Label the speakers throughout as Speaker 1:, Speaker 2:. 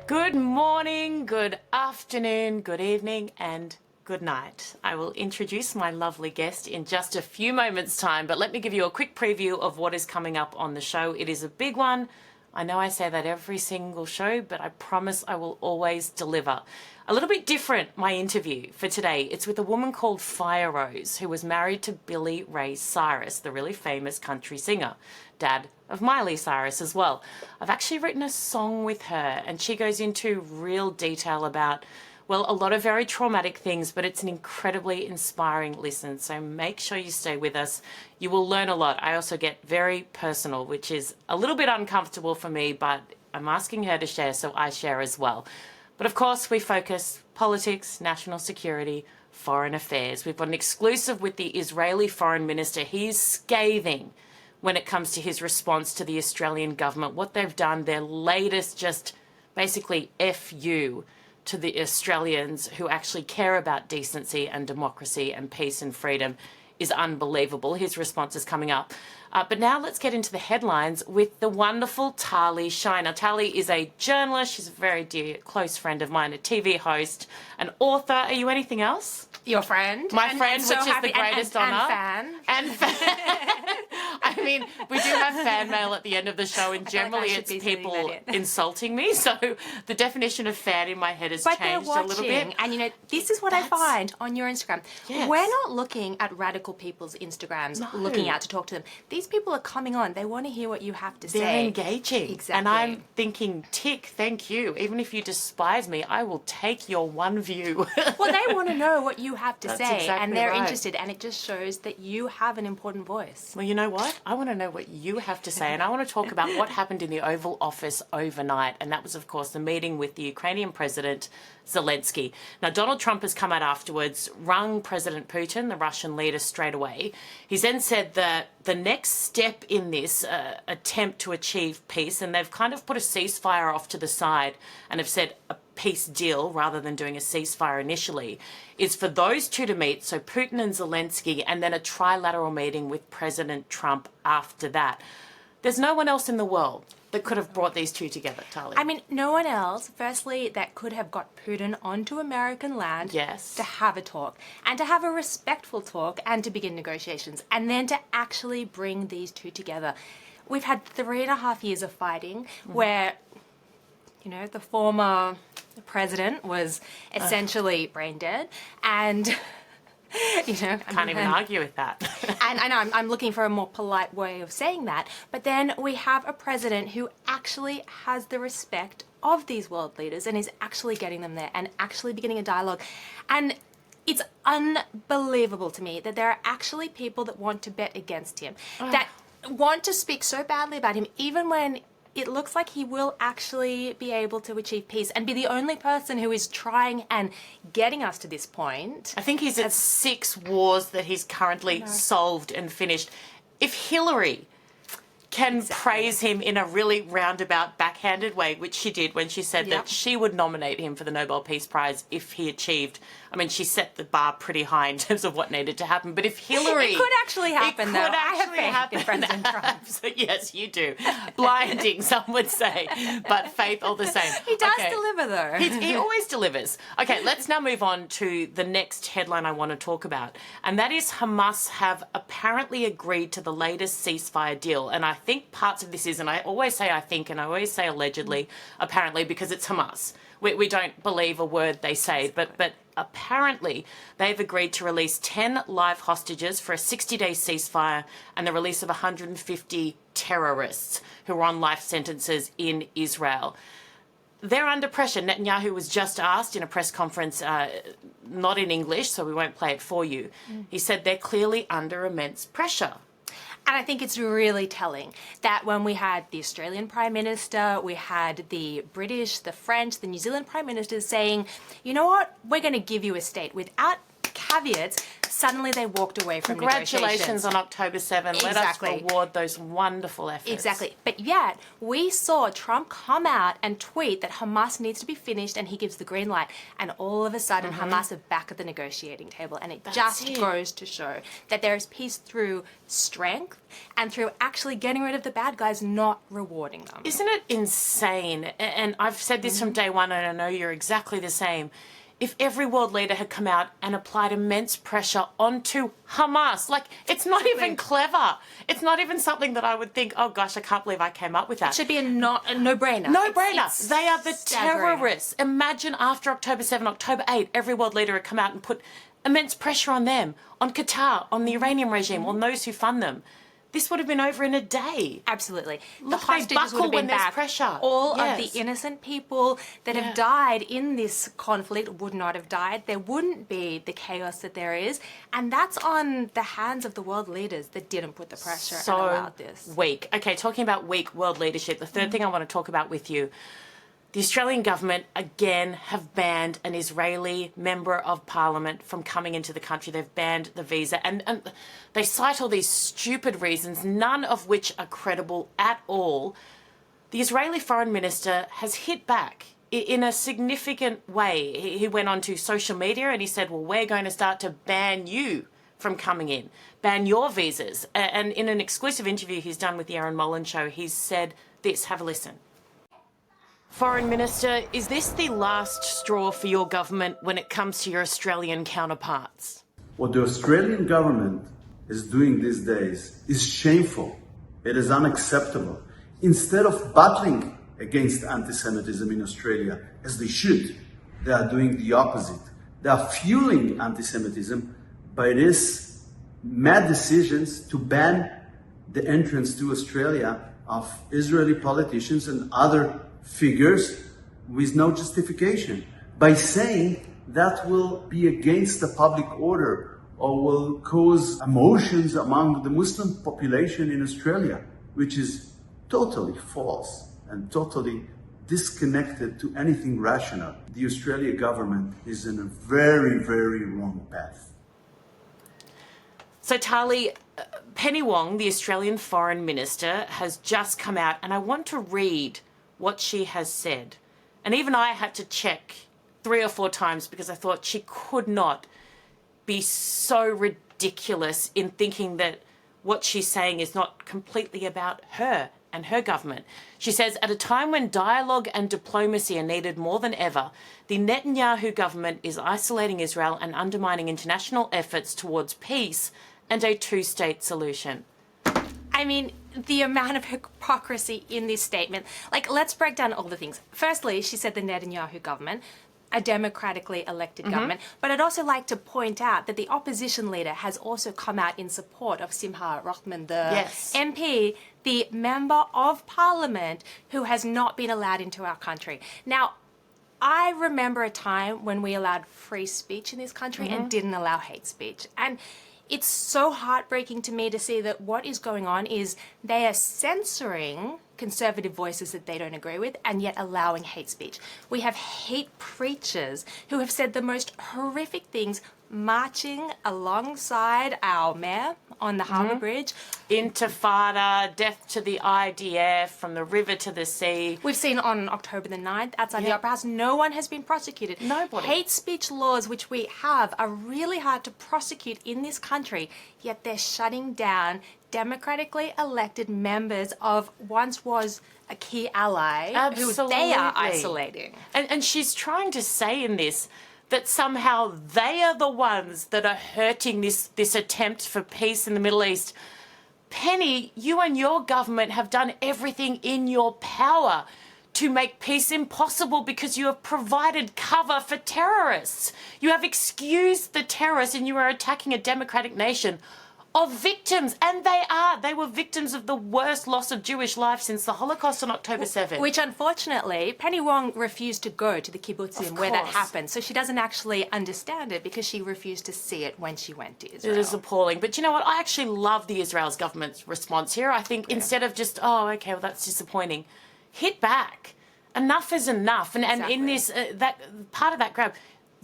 Speaker 1: Good morning, good afternoon, good evening, and good night. I will introduce my lovely guest in just a few moments' time, but let me give you a quick preview of what is coming up on the show. It is a big one. I know I say that every single show, but I promise I will always deliver. A little bit different, my interview for today. It's with a woman called Firerose, who was married to Billy Ray Cyrus, the really famous country singer, dad of Miley Cyrus as well. I've actually written a song with her, and she goes into real detail about, well, a lot of very traumatic things, but it's an incredibly inspiring listen. So make sure you stay with us. You will learn a lot. I also get very personal, which is a little bit uncomfortable for me, but I'm asking her to share, so I share as well. But of course, we focus politics, national security, foreign affairs. We've got an exclusive with the Israeli foreign minister. He is scathing when it comes to his response to the Australian government, what they've done, their latest just basically FU to the Australians who actually care about decency and democracy and peace and freedom is unbelievable. His response is coming up. But now let's get into the headlines with the wonderful Tali Shiner. Tali is a journalist. She's a very dear, close friend of mine, a TV host, an author. Are you anything else?
Speaker 2: Your friend.
Speaker 1: My friend,
Speaker 2: so
Speaker 1: which is the greatest honour.
Speaker 2: And fan.
Speaker 1: I mean, we do have fan mail at the end of the show, and generally it's people insulting me. So the definition of fan in my head has changed a little bit.
Speaker 2: And, you know, this is what I find on your Instagram.
Speaker 1: Yes.
Speaker 2: We're not looking at radical people's Instagrams, looking out to talk to them. These people are coming on. They want to hear what you have to say.
Speaker 1: They're engaging.
Speaker 2: Exactly.
Speaker 1: And I'm thinking, tick, thank you. Even if you despise me, I will take your one view.
Speaker 2: Well, they want to know what you have to say,
Speaker 1: exactly
Speaker 2: and they're
Speaker 1: right.
Speaker 2: interested, and it just shows that you have an important voice.
Speaker 1: Well, you know what? I want to know what you have to say, and I want to talk about what happened in the Oval Office overnight, and that was, of course, the meeting with the Ukrainian President Zelensky. Now, Donald Trump has come out afterwards, rung President Putin, the Russian leader, straight away. He's then said that the next step in this attempt to achieve peace, and they've kind of put a ceasefire off to the side and have said a peace deal rather than doing a ceasefire initially, is for those two to meet, so Putin and Zelensky, and then a trilateral meeting with President Trump after that. There's no one else in the world that could have brought these two together, Tali.
Speaker 2: I mean, no one else, firstly, that could have got Putin onto American land
Speaker 1: Yes.
Speaker 2: to have a talk, and to have a respectful talk, and to begin negotiations, and then to actually bring these two together. We've had 3.5 years of fighting where, you know, the former president was essentially brain dead, and you know,
Speaker 1: Can't even argue with that.
Speaker 2: and I know I'm looking for a more polite way of saying that, but then we have a president who actually has the respect of these world leaders and is actually getting them there and actually beginning a dialogue. And it's unbelievable to me that there are actually people that want to bet against him, that want to speak so badly about him, even when it looks like he will actually be able to achieve peace and be the only person who is trying and getting us to this point.
Speaker 1: I think he's at 6 wars that he's currently solved and finished. If Hillary can praise him in a really roundabout, backhanded way, which she did when she said that she would nominate him for the Nobel Peace Prize if he achieved. I mean, she set the bar pretty high in terms of what needed to happen. But if Hillary...
Speaker 2: It could actually happen, though. I have faith in President Trump.
Speaker 1: So, yes, you do. Blinding, some would say, but faith all the same.
Speaker 2: He does deliver, though.
Speaker 1: He always delivers. Okay, let's now move on to the next headline I want to talk about, and that is Hamas have apparently agreed to the latest ceasefire deal. And I think parts of this is, and I always say I think, and I always say allegedly, apparently, because it's Hamas. We don't believe a word they say, but apparently they've agreed to release 10 live hostages for a 60-day ceasefire and the release of 150 terrorists who are on life sentences in Israel. They're under pressure. Netanyahu was just asked in a press conference, not in English, so we won't play it for you. He said they're clearly under immense pressure.
Speaker 2: And I think it's really telling that when we had the Australian Prime Minister, we had the British, the French, the New Zealand Prime Ministers saying, you know what, we're going to give you a state without caveats, suddenly they walked away from
Speaker 1: Congratulations
Speaker 2: negotiations.
Speaker 1: on October 7.
Speaker 2: Exactly.
Speaker 1: Let us reward those wonderful efforts.
Speaker 2: Exactly. But yet, we saw Trump come out and tweet that Hamas needs to be finished and he gives the green light. And all of a sudden, Hamas are back at the negotiating table. And it goes to show that there is peace through strength and through actually getting rid of the bad guys, not rewarding them.
Speaker 1: Isn't it insane? And I've said this from day one, and I know you're exactly the same. If every world leader had come out and applied immense pressure onto Hamas, like, it's not even clever. It's not even something that I would think, oh gosh, I can't believe I came up with that.
Speaker 2: It should be a no-brainer.
Speaker 1: No-brainer. They are the
Speaker 2: staggering.
Speaker 1: terrorists. Imagine after October 7, October 8, every world leader had come out and put immense pressure on them, on Qatar, on the Iranian regime, on those who fund them. This would have been over in a day.
Speaker 2: Absolutely.
Speaker 1: Look,
Speaker 2: the hostages would have been back.
Speaker 1: Pressure.
Speaker 2: All of the innocent people that have died in this conflict would not have died. There wouldn't be the chaos that there is. And that's on the hands of the world leaders that didn't put the pressure and allowed this.
Speaker 1: Weak. Okay, talking about weak world leadership, the third thing I want to talk about with you. The Australian government, again, have banned an Israeli member of parliament from coming into the country. They've banned the visa. And they cite all these stupid reasons, none of which are credible at all. The Israeli foreign minister has hit back in a significant way. He went onto social media and he said, well, we're going to start to ban you from coming in, ban your visas. And in an exclusive interview he's done with the Erin Molan Show, he's said this. Have a listen. Foreign Minister, is this the last straw for your government when it comes to your Australian counterparts?
Speaker 3: What the Australian government is doing these days is shameful. It is unacceptable. Instead of battling against anti-Semitism in Australia, as they should, they are doing the opposite. They are fueling anti-Semitism by these mad decisions to ban the entrance to Australia of Israeli politicians and other figures with no justification, by saying that will be against the public order or will cause emotions among the Muslim population in Australia, which is totally false and totally disconnected to anything rational. The Australian government is in a very, very wrong path.
Speaker 1: So Tali, Penny Wong, the Australian Foreign Minister, has just come out, and I want to read what she has said. And even I had to check 3 or 4 times because I thought she could not be so ridiculous in thinking that what she's saying is not completely about her and her government. She says, at a time when dialogue and diplomacy are needed more than ever, the Netanyahu government is isolating Israel and undermining international efforts towards peace and a two-state solution.
Speaker 2: I mean, the amount of hypocrisy in this statement. Like, let's break down all the things. Firstly, she said the Netanyahu government, a democratically elected government. But I'd also like to point out that the opposition leader has also come out in support of Simha Rothman, the MP, the member of parliament who has not been allowed into our country. Now, I remember a time when we allowed free speech in this country and didn't allow hate speech. And it's so heartbreaking to me to see that what is going on is they are censoring conservative voices that they don't agree with and yet allowing hate speech. We have hate preachers who have said the most horrific things marching alongside our mayor on the Harbour Bridge.
Speaker 1: Intifada, death to the IDF, from the river to the sea.
Speaker 2: We've seen on October the 9th outside the Opera House, no one has been prosecuted.
Speaker 1: Nobody.
Speaker 2: Hate speech laws, which we have, are really hard to prosecute in this country, yet they're shutting down democratically elected members of once was a key ally who they are isolating.
Speaker 1: And she's trying to say in this that somehow they are the ones that are hurting this attempt for peace in the Middle East. Penny, you and your government have done everything in your power to make peace impossible because you have provided cover for terrorists. You have excused the terrorists and you are attacking a democratic nation of victims, and they were victims of the worst loss of Jewish life since the Holocaust on October 7th.
Speaker 2: Which, unfortunately, Penny Wong refused to go to the kibbutzim where that happened, so she doesn't actually understand it because she refused to see it when she went to Israel.
Speaker 1: It is appalling. But you know what? I actually love the Israel's government's response here. I think instead of just, oh, okay, well, that's disappointing, hit back. Enough is enough. And in this, that part of that grab,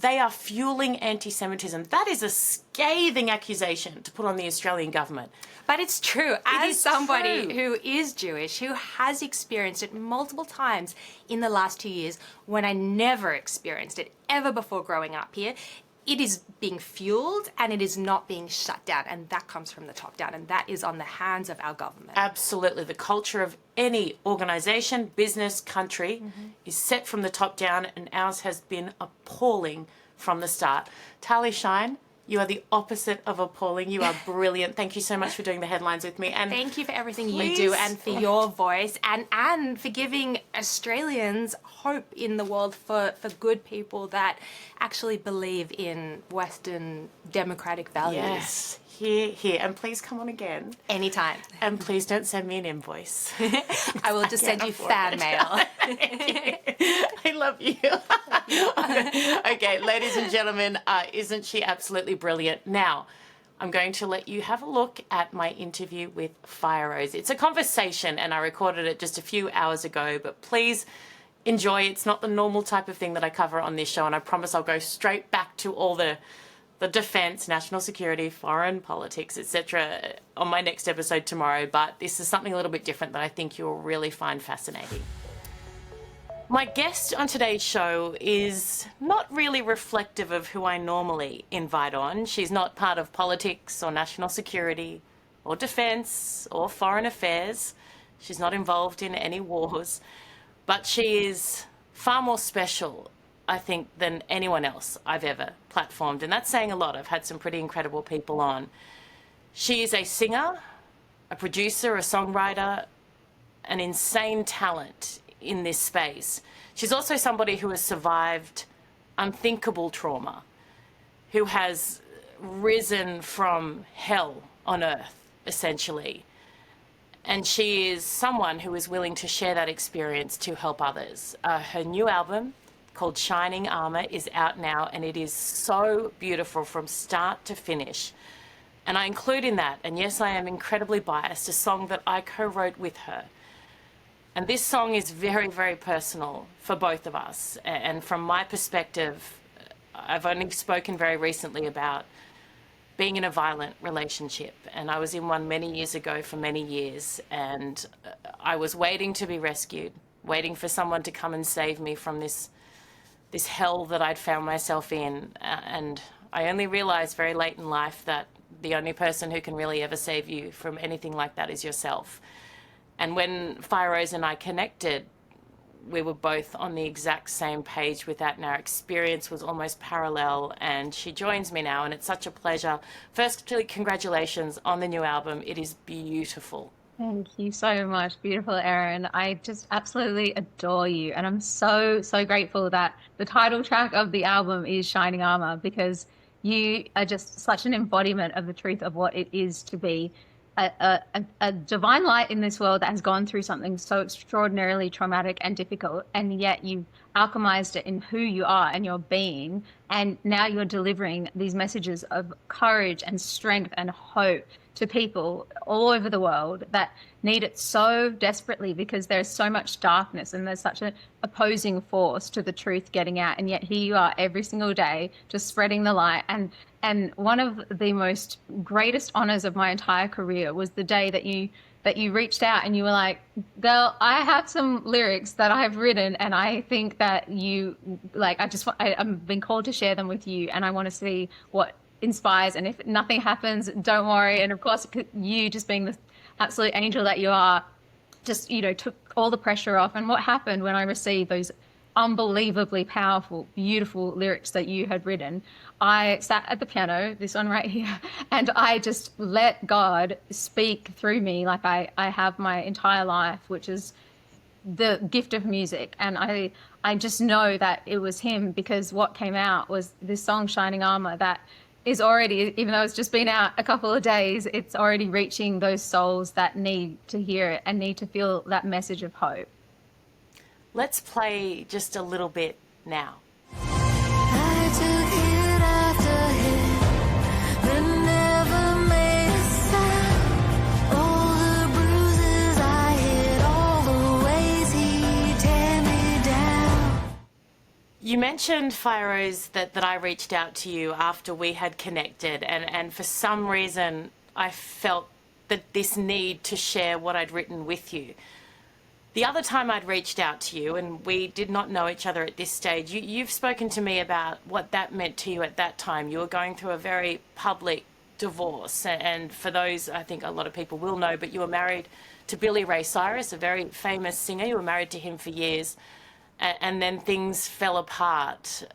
Speaker 1: they are fueling anti-Semitism. That is a scathing accusation to put on the Australian government.
Speaker 2: But it's true. As
Speaker 1: is
Speaker 2: somebody
Speaker 1: true.
Speaker 2: who is Jewish, who has experienced it multiple times in the last 2 years, when I never experienced it ever before growing up here, it is being fueled and it is not being shut down. And that comes from the top down. And that is on the hands of our government.
Speaker 1: Absolutely. The culture of any organisation, business, country is set from the top down, and ours has been appalling from the start. Tali Shine, you are the opposite of appalling. You are brilliant. Thank you so much for doing the headlines with me. And
Speaker 2: Thank you for everything you
Speaker 1: please-
Speaker 2: do and for your voice and for giving Australians hope in the world for good people that actually believe in Western democratic values.
Speaker 1: Yes, here. And please come on again.
Speaker 2: Anytime.
Speaker 1: And please don't send me an invoice.
Speaker 2: I will just send you fan mail.
Speaker 1: I love you. Okay, ladies and gentlemen, isn't she absolutely brilliant? Now, I'm going to let you have a look at my interview with Firerose. It's a conversation, and I recorded it just a few hours ago, but please enjoy. It's not the normal type of thing that I cover on this show, and I promise I'll go straight back to all the defense, national security, foreign politics, etc. on my next episode tomorrow, but this is something a little bit different that I think you'll really find fascinating. My guest on today's show is not really reflective of who I normally invite on. She's not part of politics or national security or defense or foreign affairs. She's not involved in any wars, but she is far more special, I think, than anyone else I've ever platformed. And that's saying a lot. I've had some pretty incredible people on. She is a singer, a producer, a songwriter, an insane talent in this space. She's also somebody who has survived unthinkable trauma, who has risen from hell on earth, essentially. And she is someone who is willing to share that experience to help others. Her new album, called Shining Armor, is out now, and it is so beautiful from start to finish. And I include in that, and yes, I am incredibly biased, a song that I co-wrote with her. And this song is very, very personal for both of us. And from my perspective, I've only spoken very recently about being in a violent relationship. And I was in one many years ago for many years. And I was waiting to be rescued, waiting for someone to come and save me from this hell that I'd found myself in. And I only realized very late in life that the only person who can really ever save you from anything like that is yourself. And when Firerose and I connected, we were both on the exact same page with that, and our experience was almost parallel. And she joins me now, and it's such a pleasure. Firstly, congratulations on the new album. It is beautiful.
Speaker 4: Thank you so much. Beautiful, Erin. I just absolutely adore you. And I'm so, so grateful that the title track of the album is Shining Armor, because you are just such an embodiment of the truth of what it is to be a divine light in this world that has gone through something so extraordinarily traumatic and difficult, and yet you've alchemized it in who you are and your being, and now you're delivering these messages of courage and strength and hope to people all over the world that need it so desperately, because there's so much darkness and there's such an opposing force to the truth getting out. And yet here you are every single day just spreading the light. And one of the most greatest honors of my entire career was the day that you reached out and you were like, girl, I have some lyrics that I've written, and I think that you, like, I've been called to share them with you, and I want to see what inspires. And if nothing happens, don't worry. And of course, you just being the absolute angel that you are, just, took all the pressure off. And what happened when I received those unbelievably powerful, beautiful lyrics that you had written, I sat at the piano, this one right here, and I just let God speak through me like I have my entire life, which is the gift of music. And I just know that it was him, because what came out was this song, Shining Armor, that is already, even though it's just been out a couple of days, it's already reaching those souls that need to hear it and need to feel that message of hope.
Speaker 1: Let's play just a little bit now.
Speaker 5: I took hit after hit, but never made a sound. All the bruises I hit, all the ways he tear me down.
Speaker 1: You mentioned, Firerose, that I reached out to you after we had connected, and for some reason I felt that this need to share what I'd written with you. The other time I'd reached out to you, and we did not know each other at this stage, you've spoken to me about what that meant to you at that time. You were going through a very public divorce, and for those, I think a lot of people will know, but you were married to Billy Ray Cyrus, a very famous singer. You were married to him for years, and then things fell apart.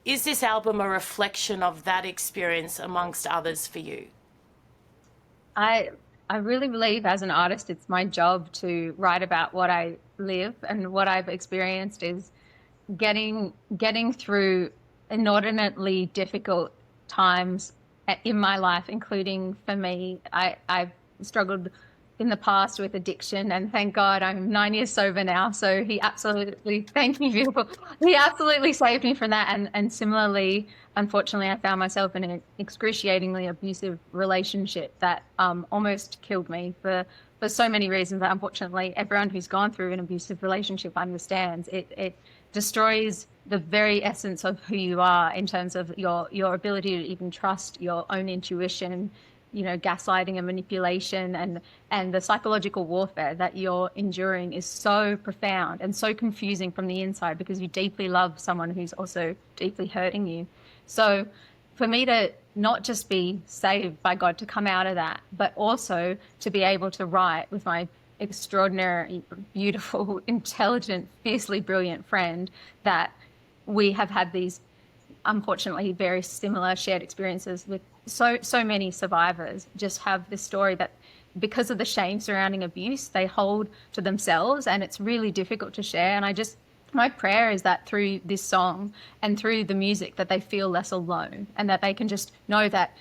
Speaker 1: Is this album a reflection of that experience amongst others for you?
Speaker 4: I really believe as an artist, it's my job to write about what I live, and what I've experienced is getting through inordinately difficult times in my life, including for me. I've struggled in the past with addiction, and thank God I'm 9 years sober now. So he absolutely, thank you, beautiful. He absolutely saved me from that. And similarly, unfortunately, I found myself in an excruciatingly abusive relationship that almost killed me for so many reasons. That unfortunately, everyone who's gone through an abusive relationship understands. It destroys the very essence of who you are in terms of your ability to even trust your own intuition. Gaslighting and manipulation and the psychological warfare that you're enduring is so profound and so confusing from the inside, because you deeply love someone who's also deeply hurting you. So for me to not just be saved by God to come out of that, but also to be able to write with my extraordinary, beautiful, intelligent, fiercely brilliant friend, that we have had these, unfortunately, very similar shared experiences with so many survivors, just have this story that because of the shame surrounding abuse, they hold to themselves, and it's really difficult to share. And my prayer is that through this song and through the music, that they feel less alone, and that they can just know that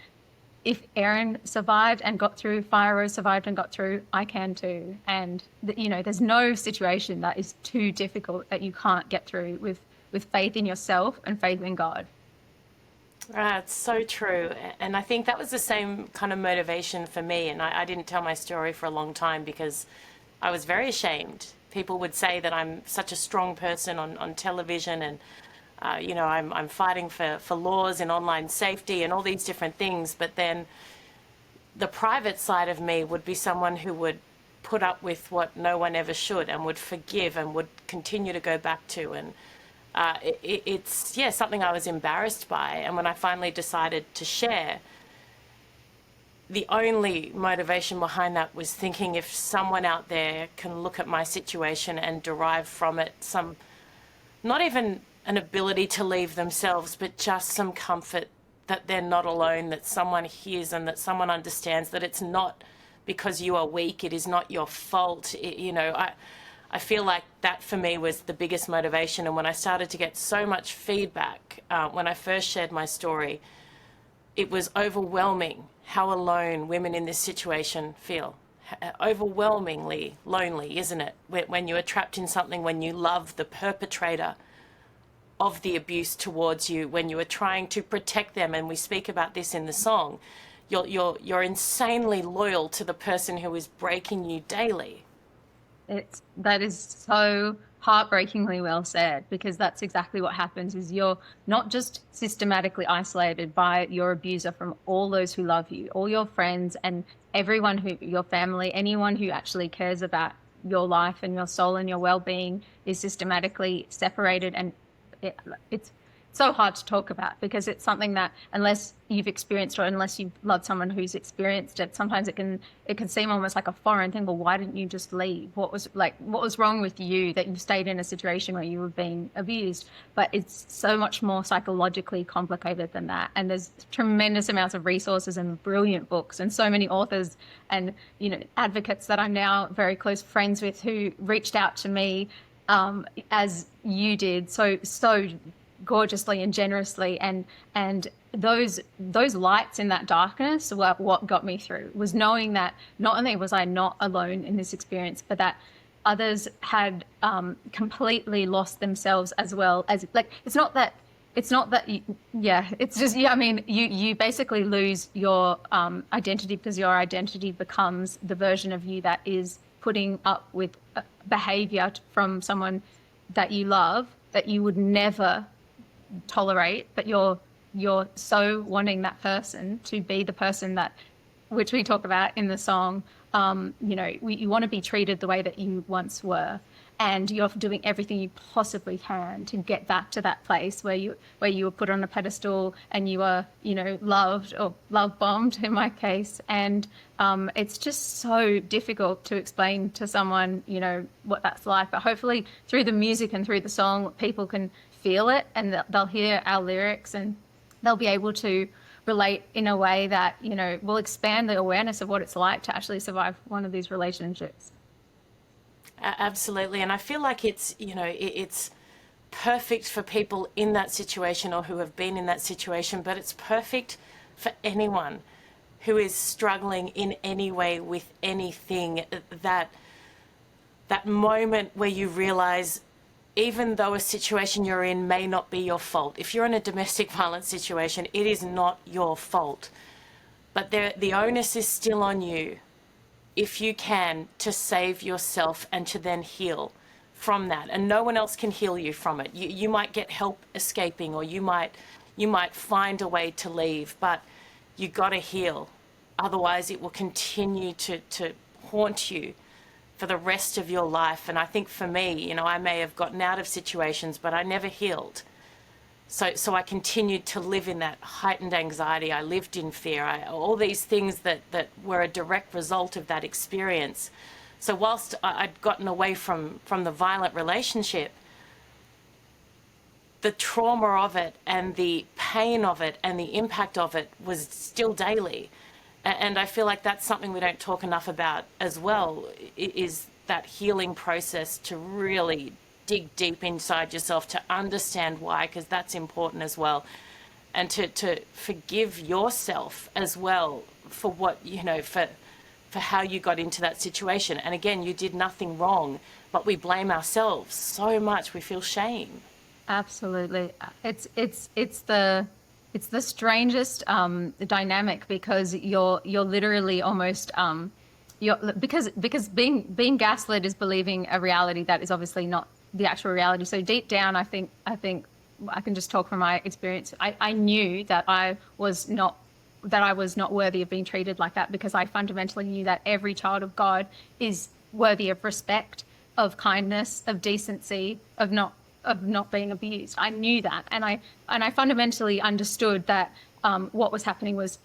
Speaker 4: if Erin survived and got through, Firerose survived and got through, I can too. And there's no situation that is too difficult that you can't get through with faith in yourself and faith in God.
Speaker 1: It's so true. And I think that was the same kind of motivation for me. And I didn't tell my story for a long time because I was very ashamed. People would say that I'm such a strong person on television, and I'm fighting for laws and online safety and all these different things. But then the private side of me would be someone who would put up with what no one ever should, and would forgive and would continue to go back to. And it's something I was embarrassed by. And when I finally decided to share, the only motivation behind that was thinking, if someone out there can look at my situation and derive from it some, not even an ability to leave themselves, but just some comfort that they're not alone, that someone hears and that someone understands that it's not because you are weak, it is not your fault. I feel like that for me was the biggest motivation. And when I started to get so much feedback, when I first shared my story, it was overwhelming how alone women in this situation feel. Overwhelmingly lonely, isn't it? When you are trapped in something, when you love the perpetrator of the abuse towards you, when you are trying to protect them, and we speak about this in the song, you're insanely loyal to the person who is breaking you daily.
Speaker 4: That is so heartbreakingly well said, because that's exactly what happens. Is you're not just systematically isolated by your abuser from all those who love you, all your friends and everyone your family, anyone who actually cares about your life and your soul and your well-being is systematically separated. And it's so hard to talk about, because it's something that unless you've experienced, or unless you've loved someone who's experienced it, sometimes it can seem almost like a foreign thing. Well, why didn't you just leave? What was wrong with you that you stayed in a situation where you were being abused? But it's so much more psychologically complicated than that. And there's tremendous amounts of resources and brilliant books and so many authors and advocates that I'm now very close friends with, who reached out to me as you did so gorgeously and generously, and those lights in that darkness were what got me through, was knowing that not only was I not alone in this experience, but that others had completely lost themselves as well. As it's not that you basically lose your identity, because your identity becomes the version of you that is putting up with behavior from someone that you love, that you would never tolerate, but you're so wanting that person to be the person that, which we talk about in the song. You want to be treated the way that you once were, and you're doing everything you possibly can to get back to that place where you were put on a pedestal and you were, loved, or love bombed in my case. And it's just so difficult to explain to someone, what that's like. But hopefully through the music and through the song, people can feel it, and they'll hear our lyrics, and they'll be able to relate in a way that, will expand the awareness of what it's like to actually survive one of these relationships.
Speaker 1: Absolutely. And I feel like it's perfect for people in that situation or who have been in that situation, but it's perfect for anyone who is struggling in any way with anything. That moment where you realize, even though a situation you're in may not be your fault, if you're in a domestic violence situation, it is not your fault. But the onus is still on you, if you can, to save yourself and to then heal from that. And no one else can heal you from it. You might get help escaping, or you might find a way to leave, but you got to heal. Otherwise, it will continue to haunt you for the rest of your life. And I think for me, I may have gotten out of situations, but I never healed. So I continued to live in that heightened anxiety. I lived in fear. All these things that were a direct result of that experience. So whilst I'd gotten away from the violent relationship, the trauma of it and the pain of it and the impact of it was still daily. And I feel like that's something we don't talk enough about as well, is that healing process, to really dig deep inside yourself to understand why, because that's important as well. And to forgive yourself as well for what, for how you got into that situation. And again, you did nothing wrong, but we blame ourselves so much. We feel shame. Absolutely.
Speaker 4: It's the strangest dynamic, because you're literally almost because being gaslit is believing a reality that is obviously not the actual reality. So deep down, I think I can just talk from my experience. I knew that I was not worthy of being treated like that, because I fundamentally knew that every child of God is worthy of respect, of kindness, of decency, of not being abused. I knew that, and I fundamentally understood that what was happening was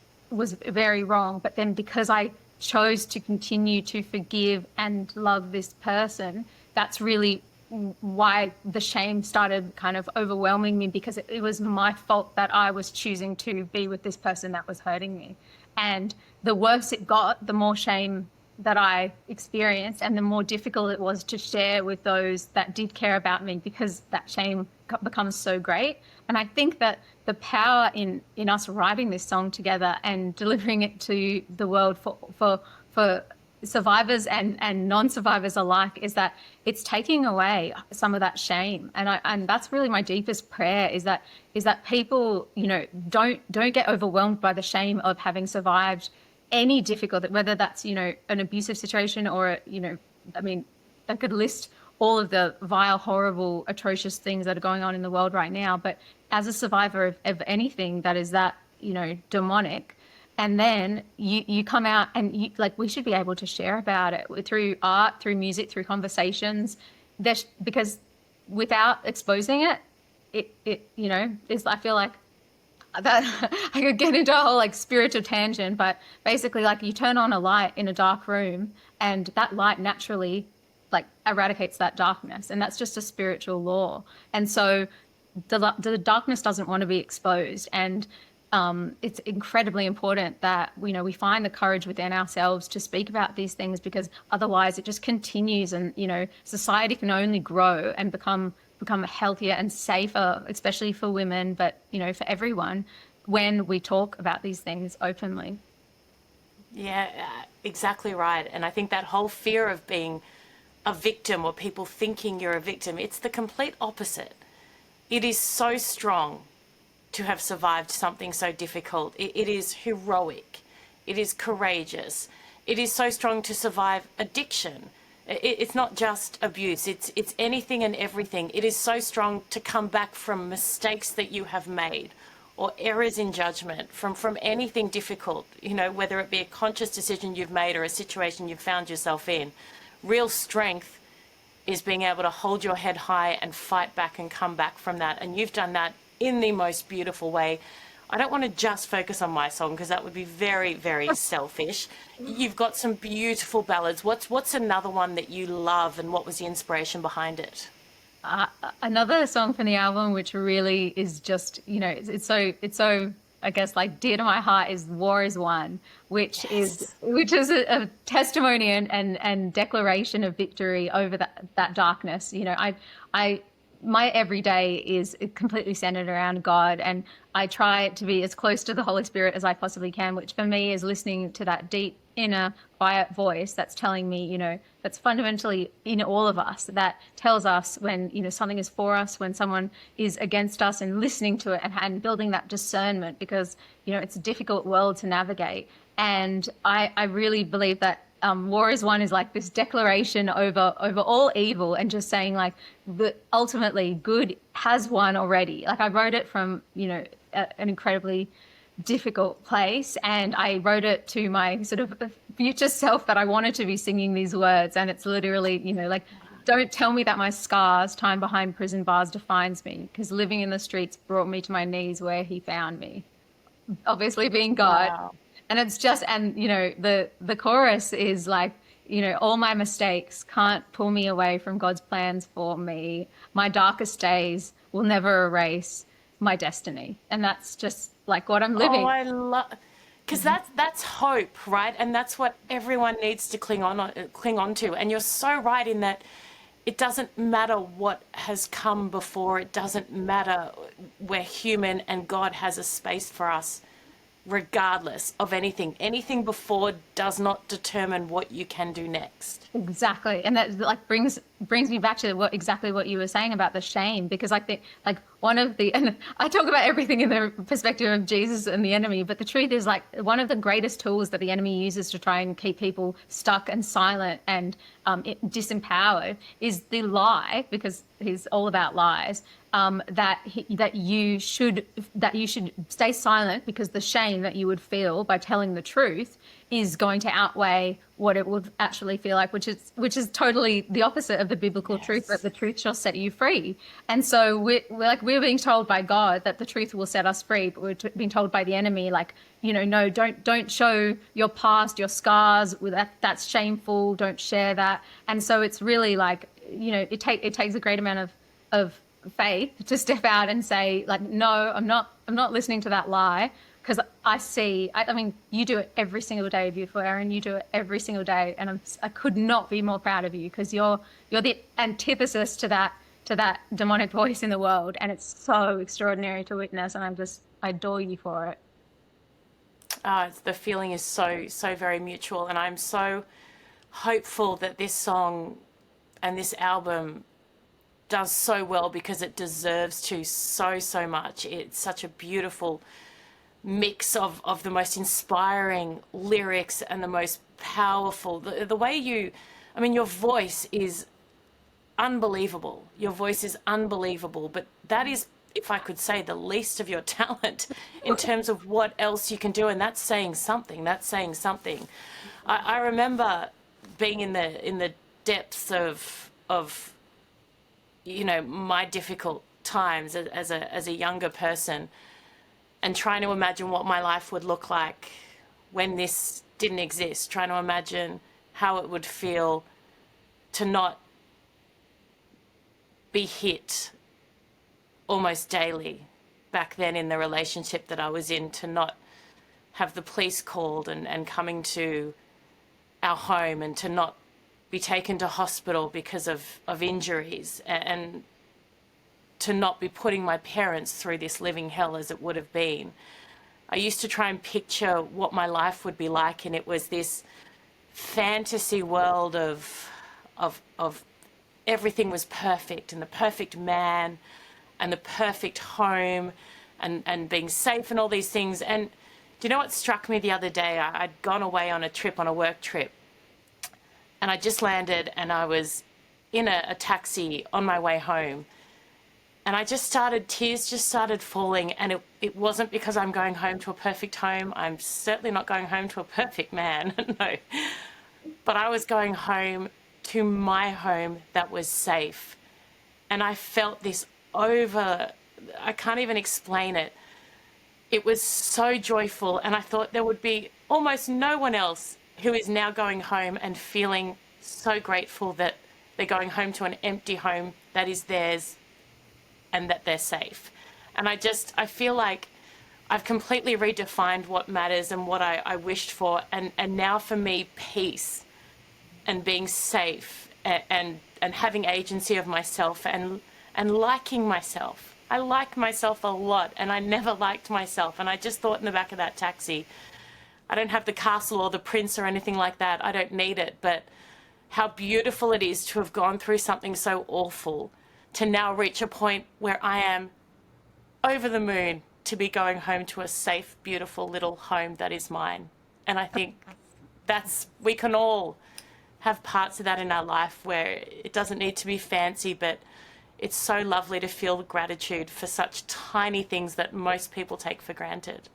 Speaker 4: very wrong. But then, because I chose to continue to forgive and love this person, that's really why the shame started kind of overwhelming me, because it was my fault that I was choosing to be with this person that was hurting me. And the worse it got, the more shame that I experienced, and the more difficult it was to share with those that did care about me, because that shame becomes so great. And I think that the power in us writing this song together and delivering it to the world for survivors and non-survivors alike is that it's taking away some of that shame. And that's really my deepest prayer, is that people, don't get overwhelmed by the shame of having survived any difficult, whether that's, an abusive situation or, I could list all of the vile, horrible, atrocious things that are going on in the world right now. But as a survivor of anything that is that, demonic, and then you come out and we should be able to share about it through art, through music, through conversations. Because without exposing it, is, I feel like, that I could get into a whole spiritual tangent, but basically you turn on a light in a dark room, and that light naturally eradicates that darkness, and that's just a spiritual law. And so the darkness doesn't want to be exposed, and it's incredibly important that we find the courage within ourselves to speak about these things, because otherwise it just continues, and society can only grow and become healthier and safer, especially for women, but for everyone, when we talk about these things openly.
Speaker 1: Yeah, exactly right. And I think that whole fear of being a victim, or people thinking you're a victim, it's the complete opposite. It is so strong to have survived something so difficult. It is heroic. It is courageous. It is so strong to survive addiction. It's not just abuse, it's anything and everything. It is so strong to come back from mistakes that you have made or errors in judgment, from anything difficult, you know, whether it be a conscious decision you've made or a situation you've found yourself in. Real strength is being able to hold your head high and fight back and come back from that. And you've done that in the most beautiful way. I don't want to just focus on my song because that would be very, very selfish. You've got some beautiful ballads. What's another one that you love, and what was the inspiration behind it?
Speaker 4: Another song from the album, which really is just, you know, it's so I guess like dear to my heart, is "War Is Won," which is a testimony and declaration of victory over that darkness. You know, I my everyday is completely centered around God, and I try to be as close to the Holy Spirit as I possibly can, which for me is listening to that deep inner quiet voice that's telling me, you know, that's fundamentally in all of us, that tells us when, you know, something is for us, when someone is against us, and listening to it and building that discernment, because, you know, it's a difficult world to navigate. And I really believe that War Is Won is like this declaration over all evil, and just saying like that ultimately good has won already. Like I wrote it from, you know, an incredibly difficult place, and I wrote it to my sort of future self that I wanted to be singing these words. And it's literally, you know, like, don't tell me that my scars, time behind prison bars, defines me, because living in the streets brought me to my knees where he found me, obviously being God.
Speaker 1: Wow.
Speaker 4: And it's just, and you know, the chorus is like, you know, all my mistakes can't pull me away from God's plans for me. My darkest days will never erase my destiny. And that's just like what I'm living.
Speaker 1: Oh, I love, because that's hope, right? And that's what everyone needs to cling on to. And you're so right in that it doesn't matter what has come before. It doesn't matter. We're human, and God has a space for us regardless of anything. Anything before does not determine what you can do next.
Speaker 4: Exactly. And that like brings me back to exactly what you were saying about the shame, because I think like and I talk about everything in the perspective of Jesus and the enemy, but the truth is like one of the greatest tools that the enemy uses to try and keep people stuck and silent and disempowered is the lie, because he's all about lies. That you should stay silent because the shame that you would feel by telling the truth is going to outweigh what it would actually feel like, which is totally the opposite of the biblical truth, that the truth shall set you free. And so we're being told by God that the truth will set us free, but we're being told by the enemy, like, you know, no, don't show your past, your scars, that's shameful, don't share that. And so it's really like, you know, it takes a great amount of faith to step out and say like, no, I'm not listening to that lie, because I mean, you do it every single day, beautiful Erin. You do it every single day, and I could not be more proud of you, because you're the antithesis to that demonic voice in the world, and it's so extraordinary to witness, and I adore you for it.
Speaker 1: The feeling is so very mutual, and I'm so hopeful that this song and this album does so well, because it deserves to so much. It's such a beautiful mix of the most inspiring lyrics and the most powerful. The way your voice is unbelievable. Your voice is unbelievable, but that is, if I could say, the least of your talent in terms of what else you can do, and that's saying something. I remember being in the depths of you know, my difficult times as a younger person, and trying to imagine what my life would look like when this didn't exist, trying to imagine how it would feel to not be hit almost daily back then in the relationship that I was in, to not have the police called and coming to our home, and to not be taken to hospital because of injuries, and to not be putting my parents through this living hell as it would have been. I used to try and picture what my life would be like, and it was this fantasy world of everything was perfect, and the perfect man and the perfect home and being safe and all these things. And do you know what struck me the other day? I'd gone away on a work trip, And I just landed and I was in a taxi on my way home. And tears just started falling. And it wasn't because I'm going home to a perfect home. I'm certainly not going home to a perfect man, no. But I was going home to my home that was safe. And I felt this I can't even explain it. It was so joyful. And I thought there would be almost no one else who is now going home and feeling so grateful that they're going home to an empty home that is theirs and that they're safe. And I feel like I've completely redefined what matters and what I wished for. And now for me, peace and being safe and having agency of myself and liking myself. I like myself a lot, and I never liked myself. And I just thought in the back of that taxi, I don't have the castle or the prince or anything like that. I don't need it. But how beautiful it is to have gone through something so awful, to now reach a point where I am over the moon to be going home to a safe, beautiful little home that is mine. And I think we can all have parts of that in our life where it doesn't need to be fancy, but it's so lovely to feel gratitude for such tiny things that most people take for granted.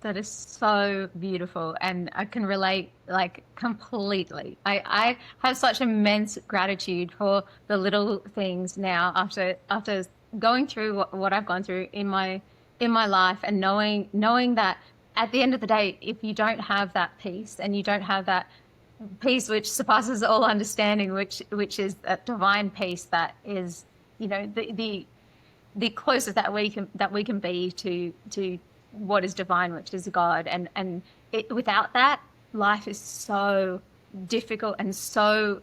Speaker 4: That is so beautiful, and I can relate like completely. I have such immense gratitude for the little things now after going through what I've gone through in my life, and knowing that at the end of the day, if you don't have that peace and you don't have that peace which surpasses all understanding, which is that divine peace that is, you know, the closest that we can be to what is divine, which is God, and without that, life is so difficult and so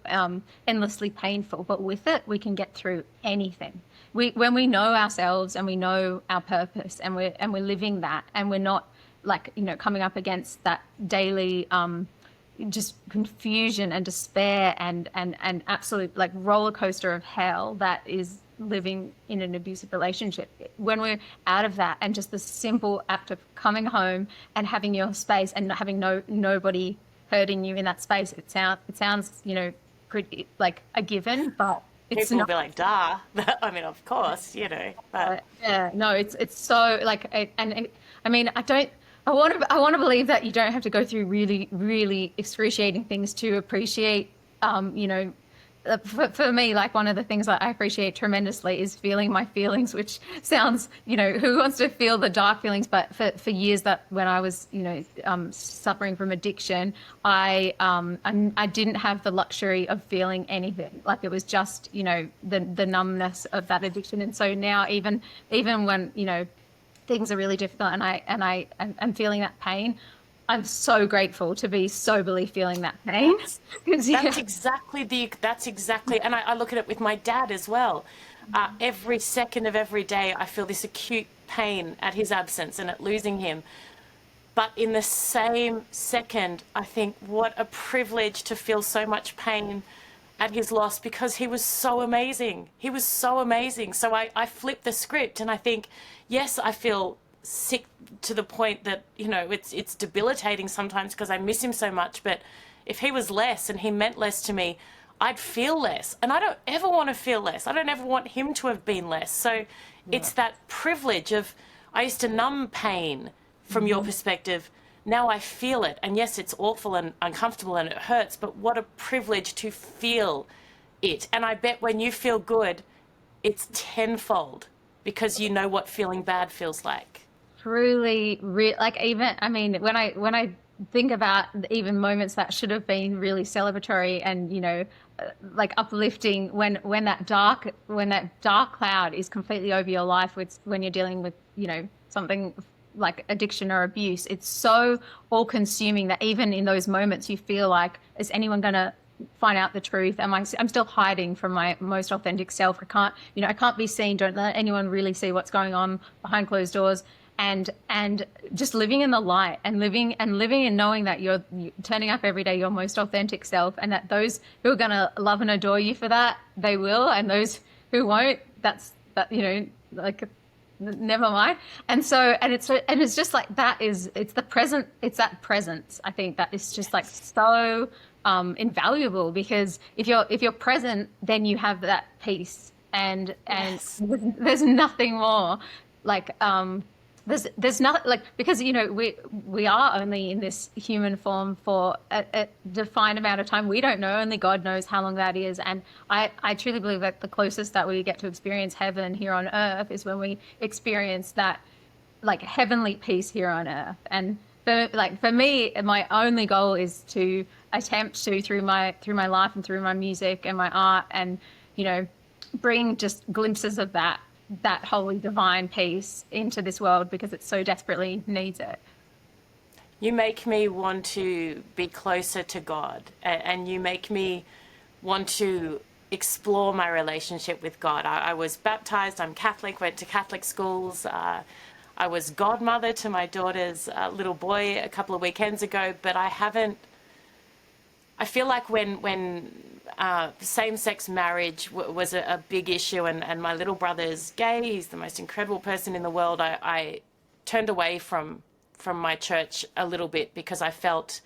Speaker 4: endlessly painful. But with it, we can get through anything. When we know ourselves and we know our purpose, and we're living that, and we're not like, you know, coming up against that daily just confusion and despair and absolute like roller coaster of hell that is living in an abusive relationship. When we're out of that, and just the simple act of coming home and having your space and having nobody hurting you in that space, it sounds, you know, pretty like a given, but it's
Speaker 1: people
Speaker 4: not.
Speaker 1: will be like, duh. I mean, of course, you know, but
Speaker 4: Yeah, no, it's so like, I mean, I want to believe that you don't have to go through really, really excruciating things to appreciate, you know, for me, like one of the things that I appreciate tremendously is feeling my feelings, which sounds, you know, who wants to feel the dark feelings? But for years, that when I was, you know, suffering from addiction, I didn't have the luxury of feeling anything. Like it was just, you know, the numbness of that addiction. And so now even when, you know, things are really difficult and I'm feeling that pain, I'm so grateful to be soberly feeling that pain.
Speaker 1: that's exactly, and I look at it with my dad as well. Every second of every day, I feel this acute pain at his absence and at losing him. But in the same second, I think what a privilege to feel so much pain at his loss, because he was so amazing. He was so amazing. So I flip the script and I think, yes, I feel sick to the point that, you know, it's debilitating sometimes because I miss him so much. But if he was less and he meant less to me, I'd feel less. And I don't ever want to feel less. I don't ever want him to have been less. So it's that privilege of, I used to numb pain from your perspective. Now I feel it. And yes, it's awful and uncomfortable and it hurts, but what a privilege to feel it. And I bet when you feel good, it's tenfold because you know what feeling bad feels like.
Speaker 4: Truly, like even, I mean, when I think about even moments that should have been really celebratory and, you know, like uplifting, when that dark cloud is completely over your life, when you're dealing with, you know, something like addiction or abuse, it's so all-consuming that even in those moments you feel like, is anyone going to find out the truth? I'm still hiding from my most authentic self. I can't be seen. Don't let anyone really see what's going on behind closed doors. And just living in the light and living and knowing that you're turning up every day your most authentic self, and that those who are going to love and adore you for that, they will, and those who won't, you know, like never mind. And so, and it's just like it's the present, it's that presence, I think, that is just like so invaluable, because if you're present, then you have that peace, and
Speaker 1: Yes.
Speaker 4: there's nothing more like there's not, like, because we are only in this human form for a defined amount of time. We don't know, only God knows how long that is. And I truly believe that the closest that we get to experience heaven here on earth is when we experience that like heavenly peace here on earth. And for me, my only goal is to attempt to, through my life and through my music and my art, and bring just glimpses of that holy divine peace into this world, because it so desperately needs it.
Speaker 1: You make me want to be closer to God, and you make me want to explore my relationship with God. I was baptized, I'm Catholic, went to Catholic schools. I was godmother to my daughter's little boy a couple of weekends ago, but I feel like when same-sex marriage was a big issue, and my little brother's gay, he's the most incredible person in the world, I turned away from my church a little bit, because I felt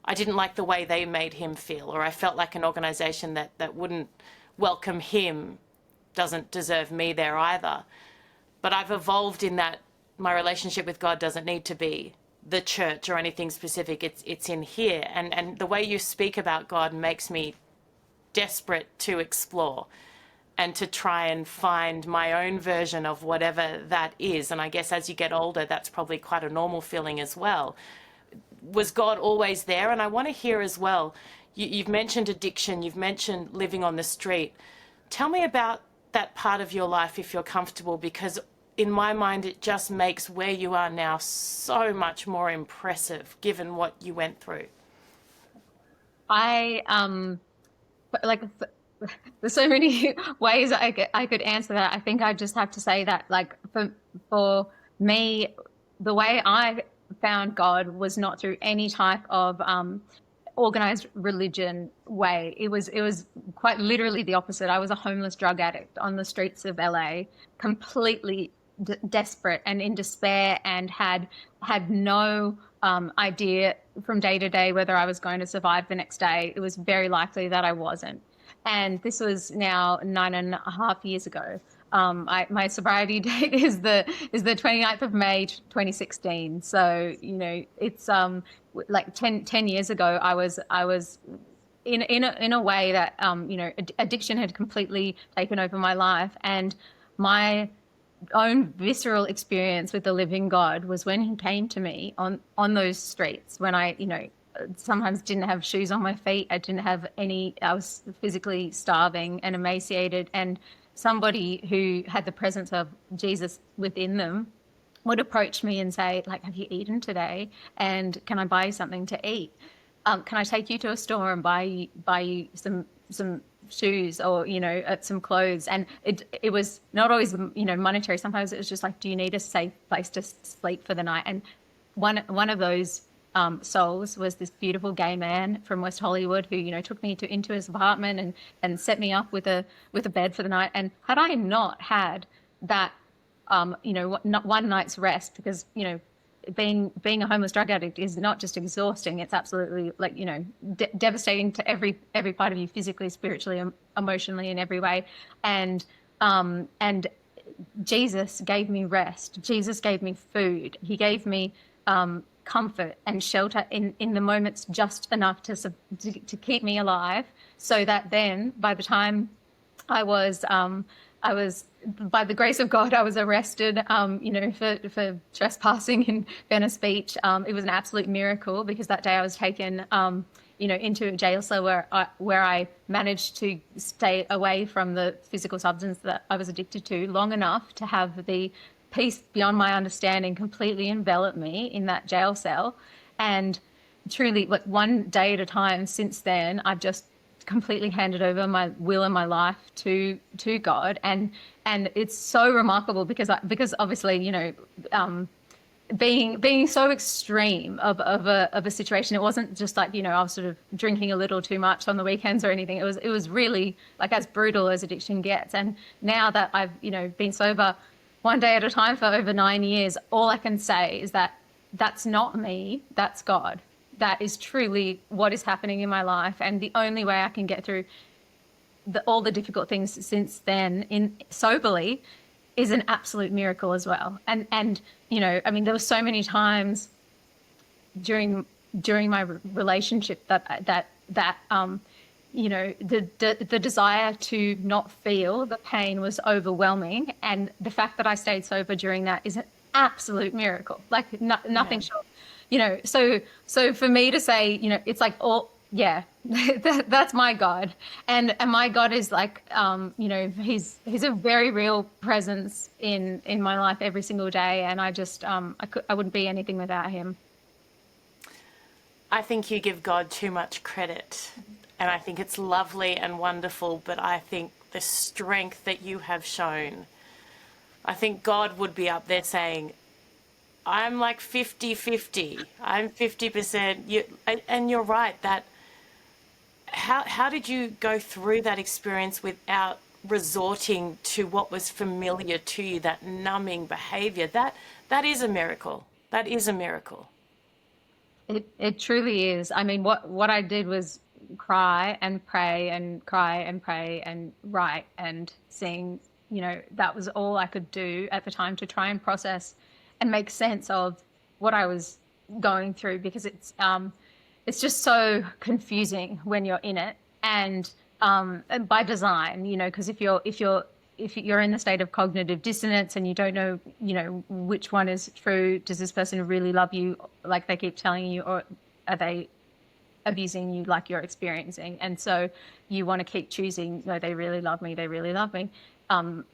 Speaker 1: I didn't like the way they made him feel, or I felt like an organization that wouldn't welcome him doesn't deserve me there either. But I've evolved in that my relationship with God doesn't need to be the church or anything specific. It's in here. And the way you speak about God makes me desperate to explore and to try and find my own version of whatever that is. And I guess as you get older, that's probably quite a normal feeling as well. Was God always there? And I want to hear as well, you've mentioned addiction, you've mentioned living on the street. Tell me about that part of your life, if you're comfortable, because in my mind, it just makes where you are now so much more impressive, given what you went through.
Speaker 4: Like, there's so many ways I could answer that. I think I just have to say that, like, for me, the way I found God was not through any type of organized religion way. It was quite literally the opposite. I was a homeless drug addict on the streets of LA, completely desperate and in despair, and had no idea from day to day whether I was going to survive the next day. It was very likely that I wasn't. And this was now 9.5 years ago. My sobriety date is the 29th of May 2016. So it's like 10 years ago. I was in a way that addiction had completely taken over my life, and my own visceral experience with the living God was when he came to me on those streets, when I sometimes didn't have shoes on my feet. I was physically starving and emaciated, and somebody who had the presence of Jesus within them would approach me and say, like, have you eaten today? And can I buy you something to eat? Can I take you to a store and buy you some shoes, or some clothes? And it was not always monetary. Sometimes it was just like, do you need a safe place to sleep for the night? And one of those souls was this beautiful gay man from West Hollywood who took me into his apartment and set me up with a bed for the night. And had I not had that not one night's rest, because being a homeless drug addict is not just exhausting, it's absolutely like devastating to every part of you, physically, spiritually, emotionally, in every way. And Jesus gave me rest. Jesus gave me food. He gave me comfort and shelter in the moments, just enough to keep me alive, so that then by the time I was by the grace of God, I was arrested, for trespassing in Venice Beach. It was an absolute miracle, because that day I was taken, into a jail cell where I managed to stay away from the physical substance that I was addicted to long enough to have the peace beyond my understanding completely envelop me in that jail cell. And truly, like, one day at a time since then, I've just completely handed over my will and my life to God, and it's so remarkable, because obviously being so extreme of a situation, it wasn't just like I was sort of drinking a little too much on the weekends or anything. It was really like as brutal as addiction gets. And now that I've been sober one day at a time for over 9 years, all I can say is that that's not me, that's God. That is truly what is happening in my life. And the only way I can get through all the difficult things since then in soberly is an absolute miracle as well. And you know, I mean, there were so many times during my relationship that you know, the desire to not feel the pain was overwhelming, and the fact that I stayed sober during that is an absolute miracle. Like nothing short, you know. So for me to say, you know, it's like all, yeah, that's my God, and my God is like, you know, he's a very real presence in my life every single day, and I just I wouldn't be anything without him.
Speaker 1: I think you give God too much credit, and I think it's lovely and wonderful, but I think the strength that you have shown, I think God would be up there saying, I'm like 50-50, I'm 50%, and you're right, that how did you go through that experience without resorting to what was familiar to you, that numbing behavior? That is a miracle. That is a miracle.
Speaker 4: It truly is. I mean, what I did was cry and pray and cry and pray and write and sing. You know, that was all I could do at the time to try and process and make sense of what I was going through, because it's just so confusing when you're in it, and by design, you know, because if you're in the state of cognitive dissonance and you don't know, you know, which one is true, does this person really love you like they keep telling you, or are they abusing you like you're experiencing? And so you want to keep choosing, no, they really love me,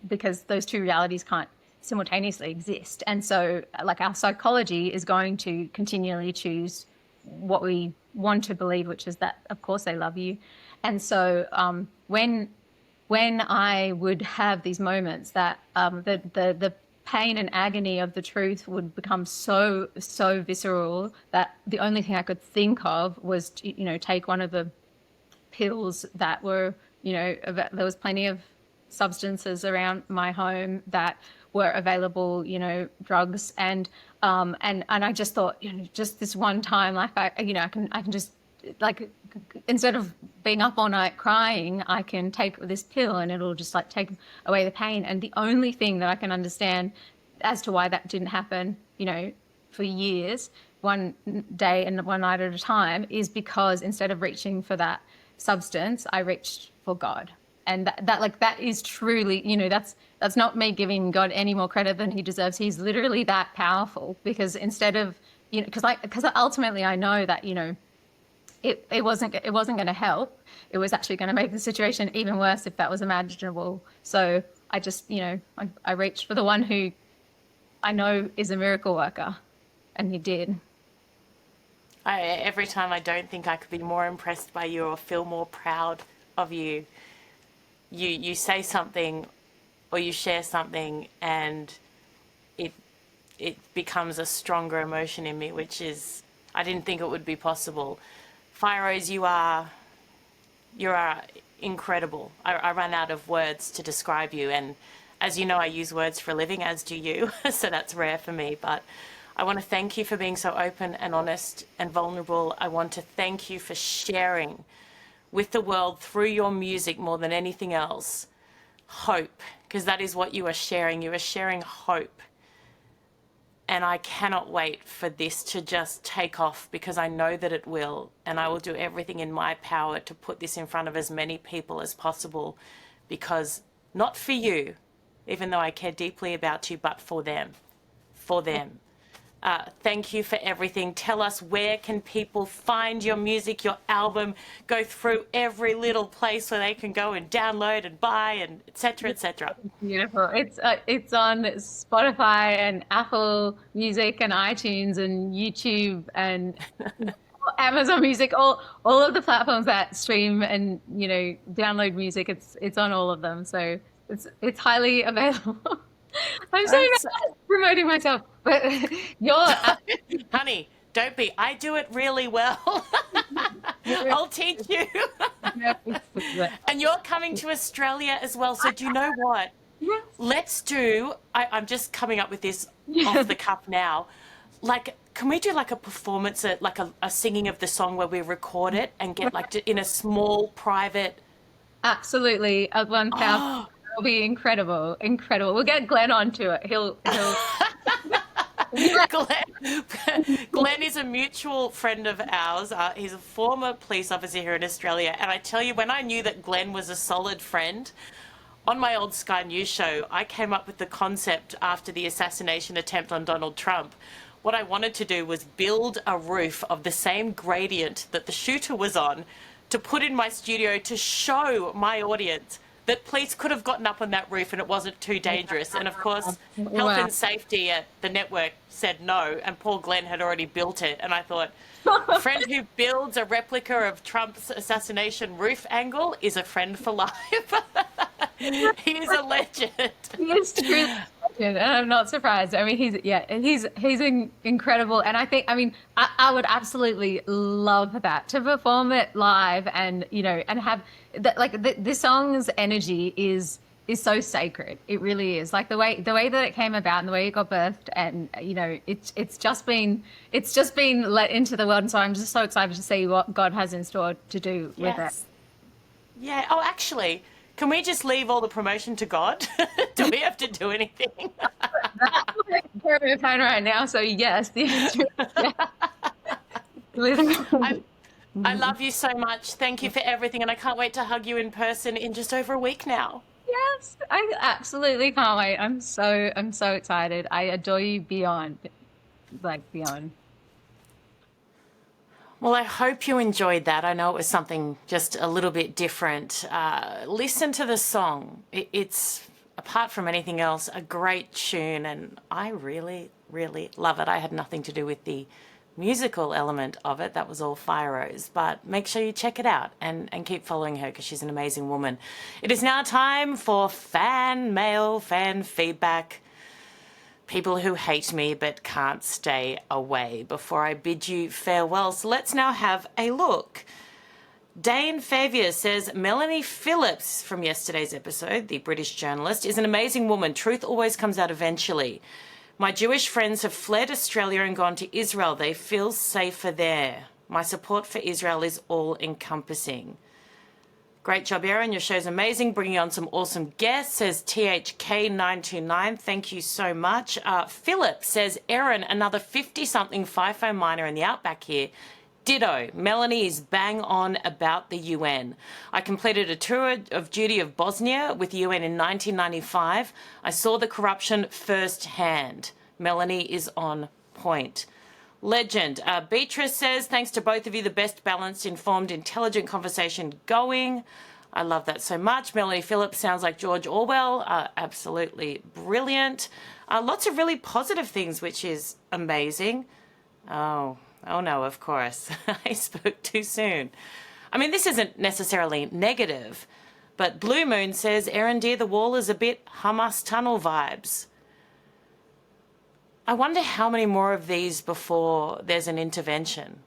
Speaker 4: because those two realities can't simultaneously exist. And so like our psychology is going to continually choose what we want to believe, which is that of course they love you. And so when I would have these moments that the pain and agony of the truth would become so visceral that the only thing I could think of was to, you know, take one of the pills that were, you know, there was plenty of substances around my home that were available, you know, drugs, and I just thought, you know, just this one time, like I can just, like, instead of being up all night crying, I can take this pill and it'll just like take away the pain. And the only thing that I can understand as to why that didn't happen, you know, for years, one day and one night at a time, is because instead of reaching for that substance, I reached for God. And that is truly, you know, that's not me giving God any more credit than he deserves. He's literally that powerful, because instead of, you know, because ultimately I know that, you know, it wasn't going to help. It was actually going to make the situation even worse if that was imaginable. So I just, you know, I reached for the one who I know is a miracle worker, and he did.
Speaker 1: Every time I don't think I could be more impressed by you or feel more proud of you, you say something or you share something, and it becomes a stronger emotion in me, which is, I didn't think it would be possible. Firerose, you are incredible. I run out of words to describe you, and as you know, I use words for a living, as do you, so that's rare for me. But I want to thank you for being so open and honest and vulnerable. I want to thank you for sharing with the world through your music, more than anything else, hope, because that is what you are sharing. You are sharing hope. And I cannot wait for this to just take off, because I know that it will. And I will do everything in my power to put this in front of as many people as possible, because not for you, even though I care deeply about you, but for them, for them. Thank you for everything. Tell us, where can people find your music, your album? Go through every little place where they can go and download and buy, and et cetera, et cetera.
Speaker 4: Beautiful. It's on Spotify and Apple Music and iTunes and YouTube and Amazon Music, all of the platforms that stream and, you know, download music. It's on all of them, so it's highly available. I'm so bad promoting myself, but you're
Speaker 1: honey, don't be. I do it really well. I'll teach you. And you're coming to Australia as well, so do you know what? let's do, I'm just coming up with this off the cuff now. Like, can we do like a performance, like a singing of the song where we record it and get like in a small private.
Speaker 4: Absolutely, at 1,000. It'll be incredible, incredible. We'll get Glenn onto it. He'll.
Speaker 1: Glenn is a mutual friend of ours. He's a former police officer here in Australia. And I tell you, when I knew that Glenn was a solid friend, on my old Sky News show, I came up with the concept after the assassination attempt on Donald Trump. What I wanted to do was build a roof of the same gradient that the shooter was on to put in my studio to show my audience that police could have gotten up on that roof and it wasn't too dangerous. And of course, Health and Safety at the network said no, and Paul Glenn had already built it. And I thought, a friend who builds a replica of Trump's assassination roof angle is a friend for life. He's a legend.
Speaker 4: He is truly a legend, and I'm not surprised. I mean, he's incredible, and I mean, I would absolutely love that, to perform it live, and and have that, like the song's energy is so sacred. It really is. Like the way that it came about and the way it got birthed, and it's just been let into the world, and so I'm just so excited to see what God has in store to do with it.
Speaker 1: Yeah. Oh, actually, can we just leave all the promotion to God? Do we have to do anything?
Speaker 4: We're fine right now, so yes, the answer is yeah.
Speaker 1: I love you so much. Thank you for everything, and I can't wait to hug you in person in just over a week now.
Speaker 4: Yes, I absolutely can't wait. I'm so excited. I adore you beyond.
Speaker 1: Well, I hope you enjoyed that. I know it was something just a little bit different. Listen to the song. It's, apart from anything else, a great tune, and I really, really love it. I had nothing to do with the musical element of it. That was all Firerose. But make sure you check it out and keep following her, because she's an amazing woman. It is now time for fan mail, fan feedback. People who hate me but can't stay away before I bid you farewell. So let's now have a look. Dane Favier says, Melanie Phillips from yesterday's episode, the British journalist, is an amazing woman. Truth always comes out eventually. My Jewish friends have fled Australia and gone to Israel. They feel safer there. My support for Israel is all-encompassing. Great job, Erin. Your show's amazing. Bringing on some awesome guests, says THK929. Thank you so much. Philip says, Erin, another 50-something FIFO miner in the outback here. Ditto. Melanie is bang on about the UN. I completed a tour of duty of Bosnia with the UN in 1995. I saw the corruption firsthand. Melanie is on point. Legend. Beatrice says, thanks to both of you, the best balanced, informed, intelligent conversation going. I love that so much. Melanie Phillips sounds like George Orwell. Absolutely brilliant. Lots of really positive things, which is amazing. Oh no, of course. I spoke too soon. I mean, this isn't necessarily negative, but Blue Moon says, Erin dear, the wall is a bit Hamas tunnel vibes. I wonder how many more of these before there's an intervention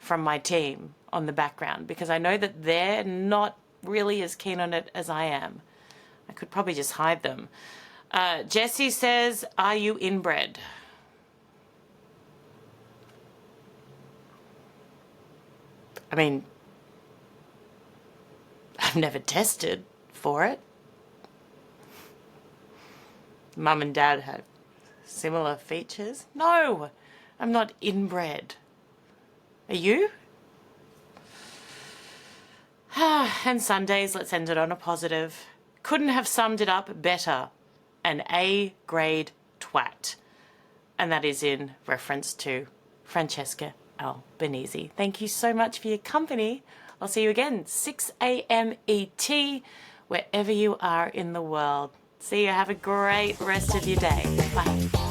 Speaker 1: from my team on the background, because I know that they're not really as keen on it as I am. I could probably just hide them. Jessie says, are you inbred? I mean, I've never tested for it. Mum and Dad have similar features. No, I'm not inbred. Are you? And Sundays, let's end it on a positive. Couldn't have summed it up better. An A-grade twat. And that is in reference to Francesca Albanese. Thank you so much for your company. I'll see you again, 6 a.m. ET, wherever you are in the world. See you. Have a great rest of your day. Bye.